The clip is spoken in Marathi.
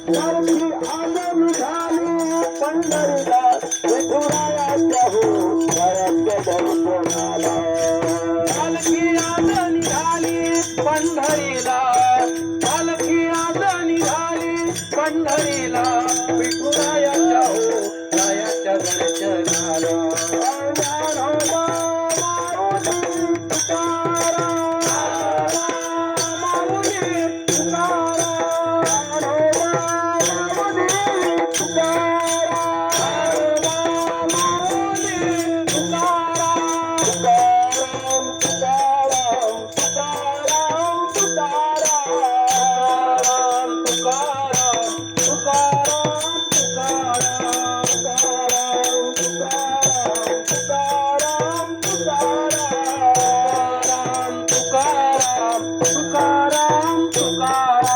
पालखी आज निघाली पंढरीला विठुरायाच्या हो वयाच्या दर्शनाला पालखी आज निघाली पंढरीला पालखी आज निघाली पंढरीला विठुरायाच्या हो रायाच्या दर्शनाला ज्ञानोबा माऊली तुकाराम माऊली तुकाराम माऊली तुकाराम माऊली तुकाराम तुकाराम तुकाराम तुकाराम तुकाराम तुकाराम तुकाराम तुकाराम तुकाराम